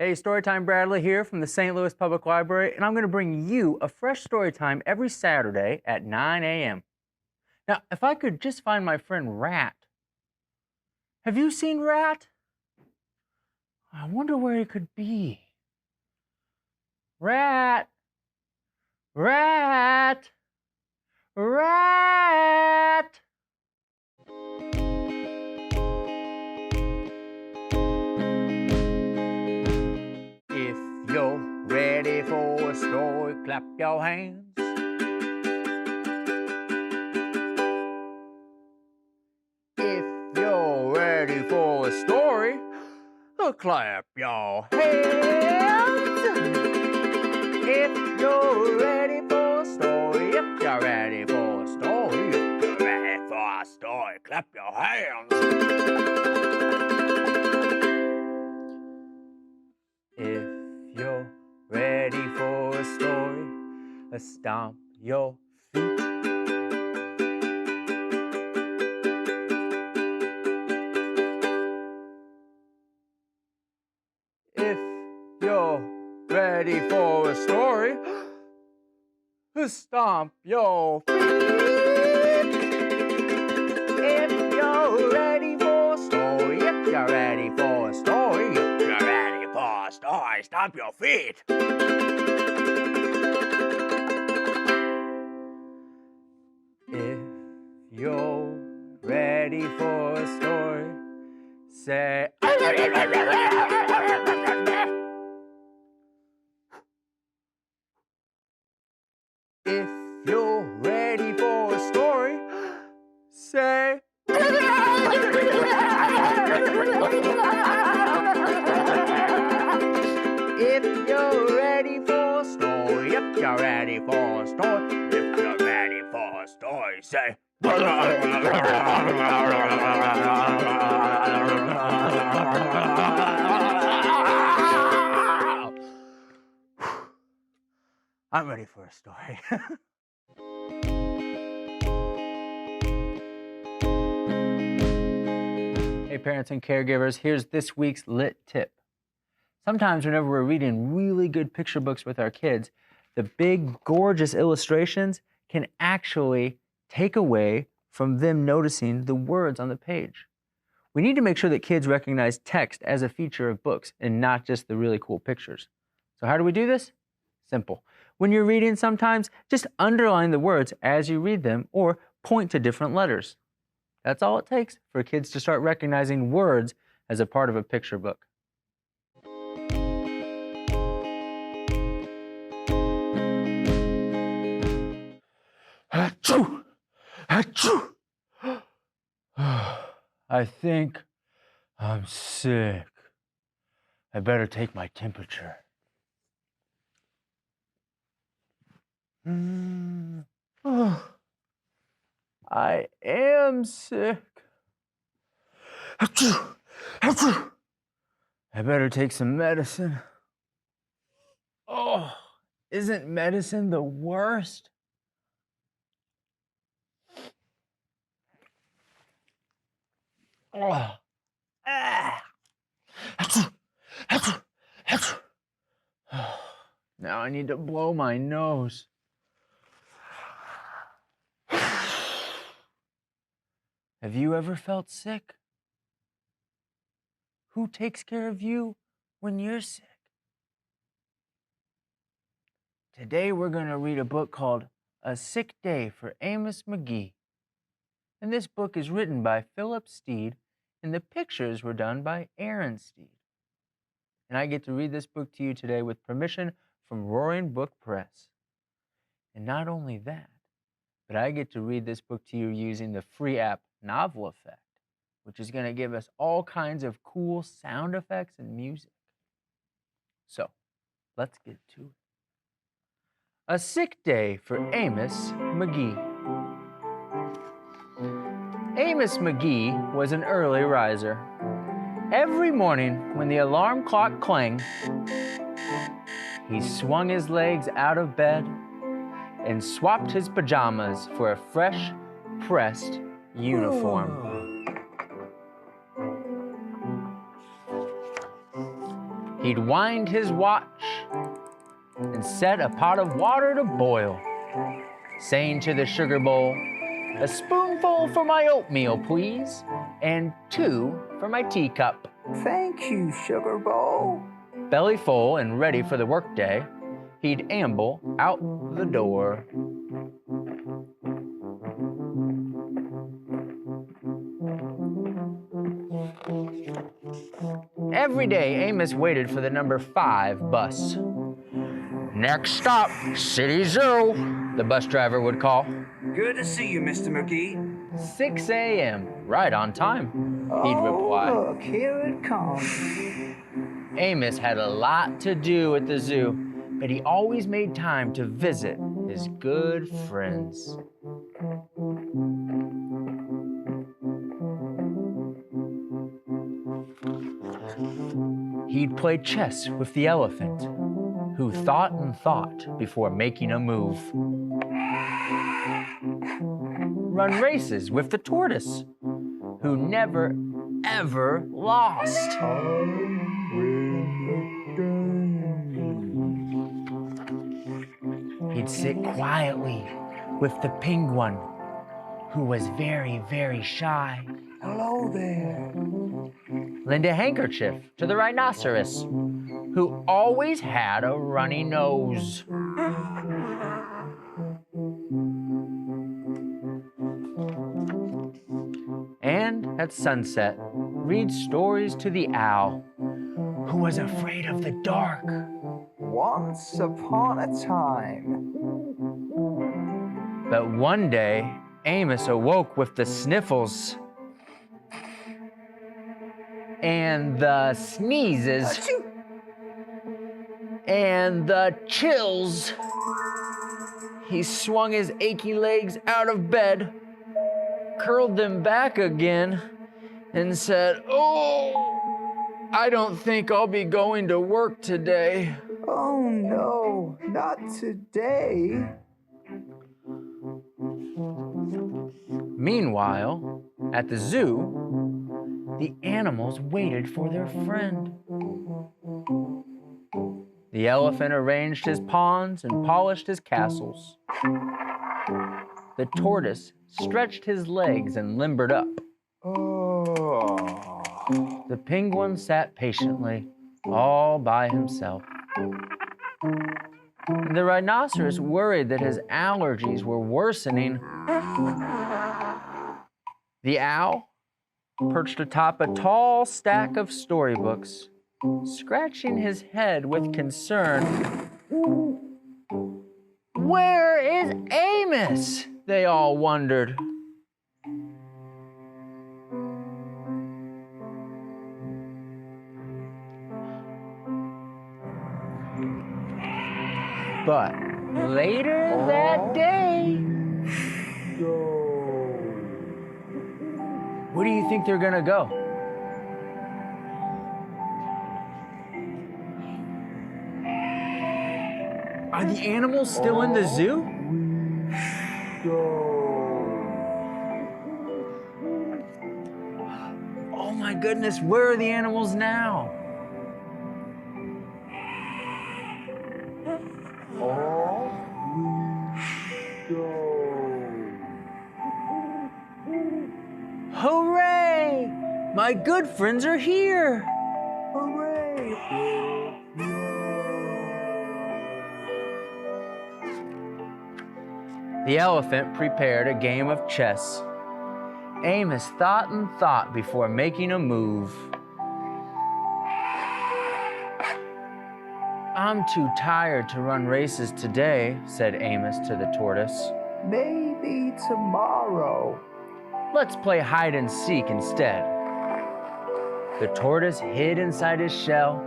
Hey, Storytime Bradley here from the St. Louis Public Library, and I'm going to bring you a fresh story time every Saturday at 9 a.m. Now, if I could just find my friend Rat. Have you seen Rat? I wonder where he could be. Rat! Rat! Rat! If you're ready for a story, clap your hands. If you're ready for a story, clap your hands. If you're ready for a story, if you're ready for a story, if you're ready for a story, clap your hands. If you're ready for a story, stomp your feet. If you're ready for a story, stomp your feet. If you're ready for a story, if you're ready for a story, if you're ready for a story, stomp your feet. If you're ready for a story, say if you're ready for a story, say if you're ready for a story, if you're ready for a story, if you're ready for a story, say I'm ready for a story. Hey parents and caregivers, here's this week's lit tip. Sometimes whenever we're reading really good picture books with our kids, the big, gorgeous illustrations can actually take away from them noticing the words on the page. We need to make sure that kids recognize text as a feature of books and not just the really cool pictures. So how do we do this? Simple. When you're reading, sometimes just underline the words as you read them or point to different letters. That's all it takes for kids to start recognizing words as a part of a picture book. Achoo! Achoo! I think I'm sick. I better take my temperature. Oh, I am sick. Achoo! Achoo! I better take some medicine. Oh, isn't medicine the worst? Oh. Ah. Achoo! Achoo! Achoo! Now I need to blow my nose. Have you ever felt sick? Who takes care of you when you're sick? Today we're going to read a book called A Sick Day for Amos Magee. And this book is written by Philip Steed, and the pictures were done by Aaron Steed. And I get to read this book to you today with permission from Roaring Book Press. And not only that, but I get to read this book to you using the free app Novel Effect, which is going to give us all kinds of cool sound effects and music. So, let's get to it. A Sick Day for Amos Magee. Amos Magee was an early riser. Every morning when the alarm clock clanged, he swung his legs out of bed and swapped his pajamas for a fresh, pressed uniform. He'd wind his watch and set a pot of water to boil, saying to the sugar bowl, "A spoonful for my oatmeal, please, and 2 for my teacup." Thank you, sugar bowl. Belly full and ready for the workday, he'd amble out the door. Every day, Amos waited for the number 5 bus. "Next stop, City Zoo," the bus driver would call. Good to see you, Mr. Magee. 6 a.m., right on time, he'd reply. Look, here it comes. Amos had a lot to do at the zoo, but he always made time to visit his good friends. He'd play chess with the elephant, who thought and thought before making a move. Run races with the tortoise, who never, ever lost. He'd sit quietly with the penguin, who was very, very shy. Hello there. Lend a handkerchief to the rhinoceros, who always had a runny nose. And at sunset, read stories to the owl, who was afraid of the dark. Once upon a time. But one day, Amos awoke with the sniffles and the sneezes Achoo! and the chills. He swung his achy legs out of bed, curled them back again, and said, "Oh, I don't think I'll be going to work today." Oh no, not today. Meanwhile, at the zoo, the animals waited for their friend. The elephant arranged his pawns and polished his castles. The tortoise stretched his legs and limbered up. Oh. The penguin sat patiently, all by himself. The rhinoceros worried that his allergies were worsening. The owl perched atop a tall stack of storybooks, scratching his head with concern. "Where is Amos?" they all wondered. But later that day, where do you think they're gonna go? Are the animals still in the zoo? Oh my goodness, where are the animals now? Hooray! My good friends are here! Hooray! The elephant prepared a game of chess. Amos thought and thought before making a move. "I'm too tired to run races today," said Amos to the tortoise. Maybe tomorrow. "Let's play hide and seek instead." The tortoise hid inside his shell,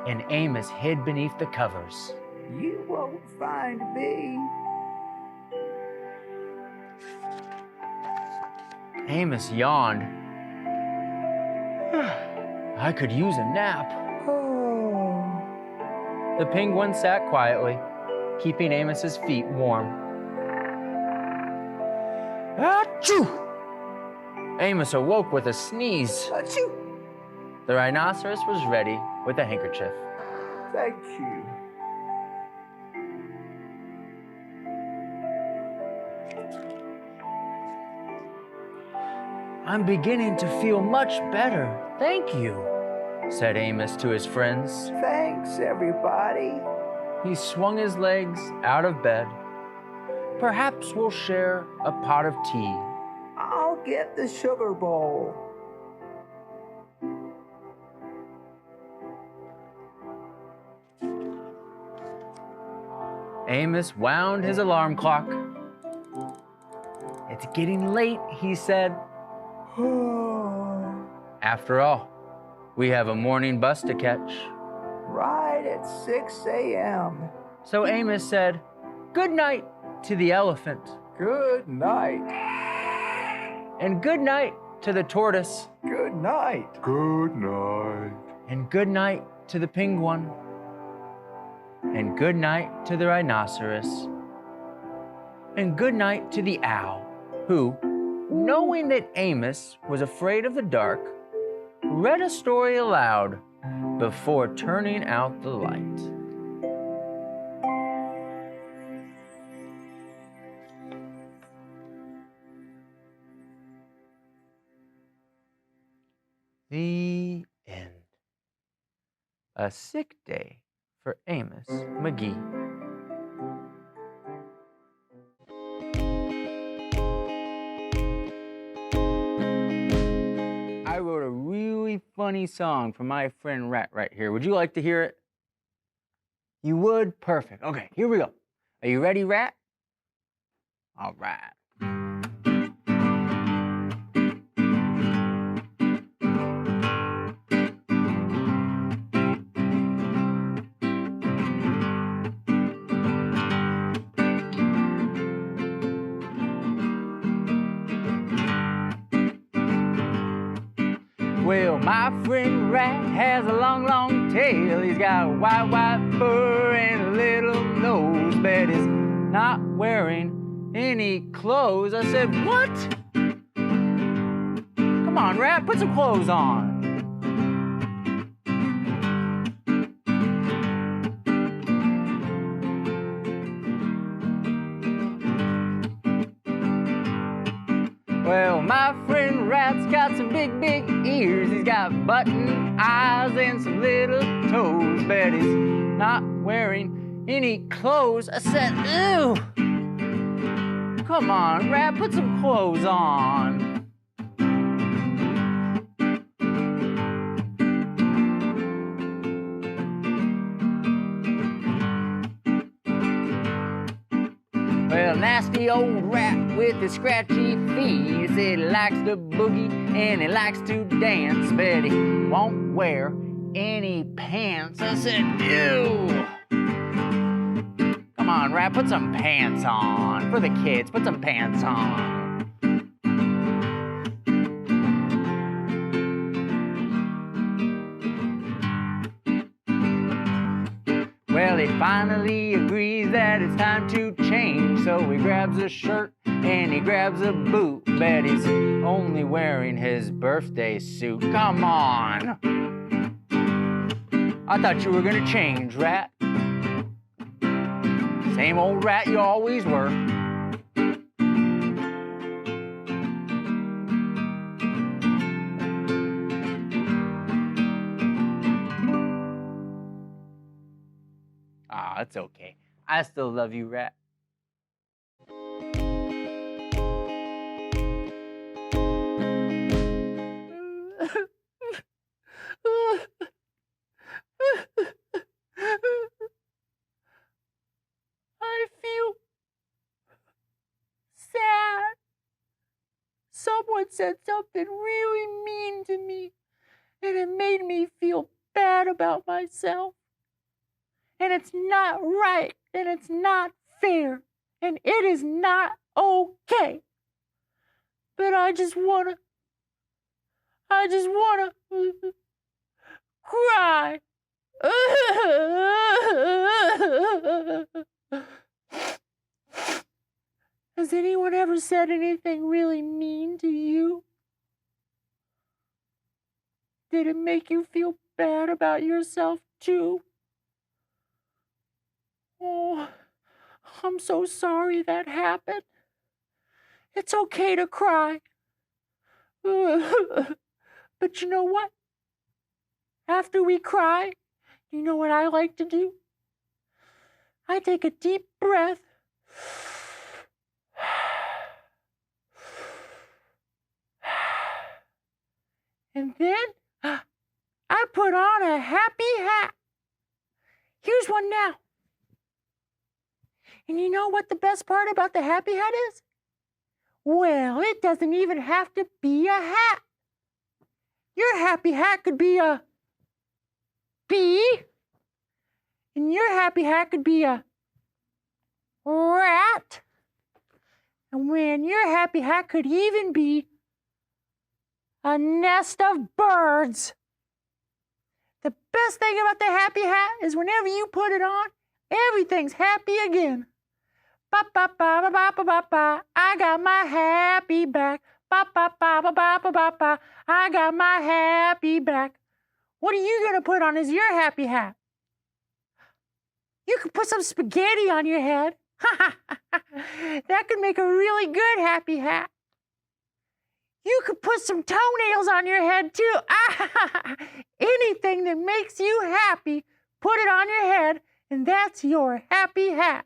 and Amos hid beneath the covers. You won't find me. Amos yawned. "I could use a nap." Oh. The penguin sat quietly, keeping Amos's feet warm. Achoo! Amos awoke with a sneeze. Achoo! The rhinoceros was ready with a handkerchief. Thank you. I'm beginning to feel much better, thank you, said Amos to his friends. Thanks, everybody. He swung his legs out of bed. Perhaps we'll share a pot of tea. I'll get the sugar bowl. Amos wound his alarm clock. It's getting late, he said. After all, we have a morning bus to catch. Right at 6 a.m. So Amos said, good night to the elephant. Good night. And good night to the tortoise. Good night. Good night. And good night to the penguin. And good night to the rhinoceros. And good night to the owl, who, knowing that Amos was afraid of the dark, read a story aloud before turning out the light. The end. A sick day for Amos Magee. I wrote a really funny song for my friend Rat right here. Would you like to hear it? You would? Perfect. Okay, here we go. Are you ready, Rat? All right. Well, my friend Rat has a long, long tail. He's got white, white fur and a little nose, but he's not wearing any clothes. I said, what? Come on, Rat, put some clothes on. Well, my friend Rat's got some big, big ears. He's got button eyes and some little toes, but he's not wearing any clothes. I said, ew! Come on, Rat, put some clothes on. Well, nasty old rat with his scratchy feet. He said he likes to boogie and he likes to dance, but he won't wear any pants. I said, ew! Come on, Rat, put some pants on. For the kids, put some pants on. Well, he finally agrees that it's time to change, so he grabs a shirt and he grabs a boot, but he's only wearing his birthday suit. Come on! I thought you were gonna change, Rat. Same old rat you always were. Ah, it's okay. I still love you, Rat. I feel sad. Someone said something really mean to me, and it made me feel bad about myself. And it's not right, and it's not fair, and it is not okay. But I just wanna cry. Has anyone ever said anything really mean to you? Did it make you feel bad about yourself, too? Oh, I'm so sorry that happened. It's okay to cry. But you know what? After we cry, you know what I like to do? I take a deep breath. And then I put on a happy hat. Here's one now. And you know what the best part about the happy hat is? Well, it doesn't even have to be a hat. Your happy hat could be a bee. And your happy hat could be a rat. And when your happy hat could even be a nest of birds. The best thing about the happy hat is whenever you put it on, everything's happy again. Ba ba ba ba ba ba ba ba. I got my happy back. Ba ba ba ba ba ba ba ba. I got my happy back. What are you gonna put on as your happy hat? You could put some spaghetti on your head. That could make a really good happy hat. You could put some toenails on your head too. Anything that makes you happy, put it on your head, and that's your happy hat.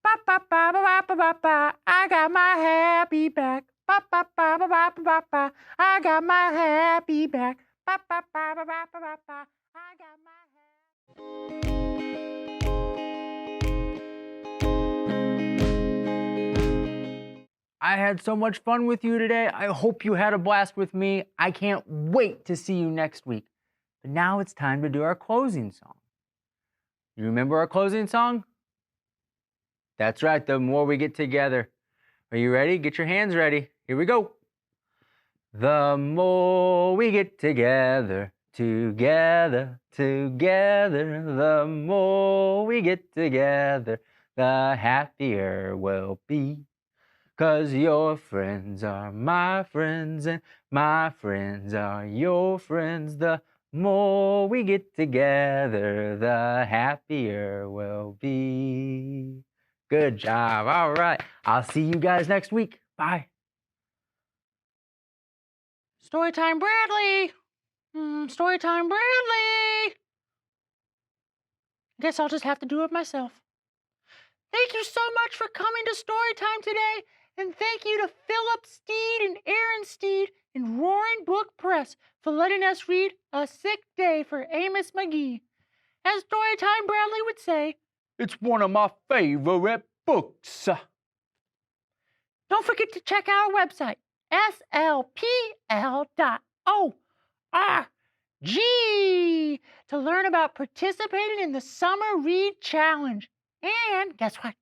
Ba ba ba ba ba ba ba ba. I got my happy back. Ba ba ba ba ba ba ba ba. I got my happy back. Ba ba ba ba ba ba ba ba. I got my I had so much fun with you today. I hope you had a blast with me. I can't wait to see you next week. But now it's time to do our closing song. You remember our closing song? That's right, the more we get together. Are you ready? Get your hands ready. Here we go. The more we get together, together, together, the more we get together, the happier we'll be. 'Cause your friends are my friends and my friends are your friends. The more we get together, the happier we'll be. Good job. All right. I'll see you guys next week. Bye. Storytime Bradley. Storytime Bradley. Guess I'll just have to do it myself. Thank you so much for coming to Storytime today. And thank you to Philip Steed and Aaron Steed and Roaring Book Press for letting us read A Sick Day for Amos Magee. As Storytime Bradley would say, it's one of my favorite books. Don't forget to check out our website, slpl.org, to learn about participating in the Summer Read Challenge. And guess what?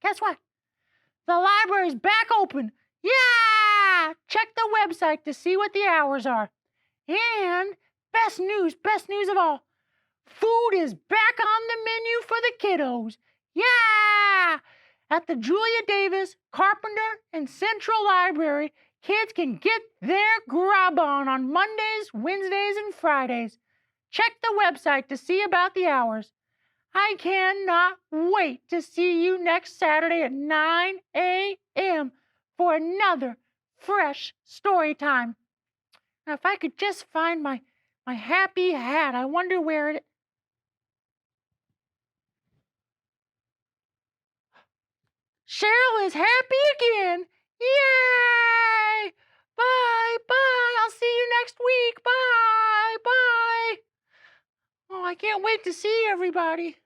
The library's back open. Yeah! Check the website to see what the hours are. And best news of all, food is back on the menu for the kiddos. Yeah! At the Julia Davis, Carpenter, and Central Library, kids can get their grub on Mondays, Wednesdays, and Fridays. Check the website to see about the hours. I cannot wait to see you next Saturday at 9 a.m. for another fresh story time. Now, if I could just find my happy hat, I wonder where it is. Cheryl is happy again. Yay! Bye. I'll see you next week. Bye. Oh, I can't wait to see everybody.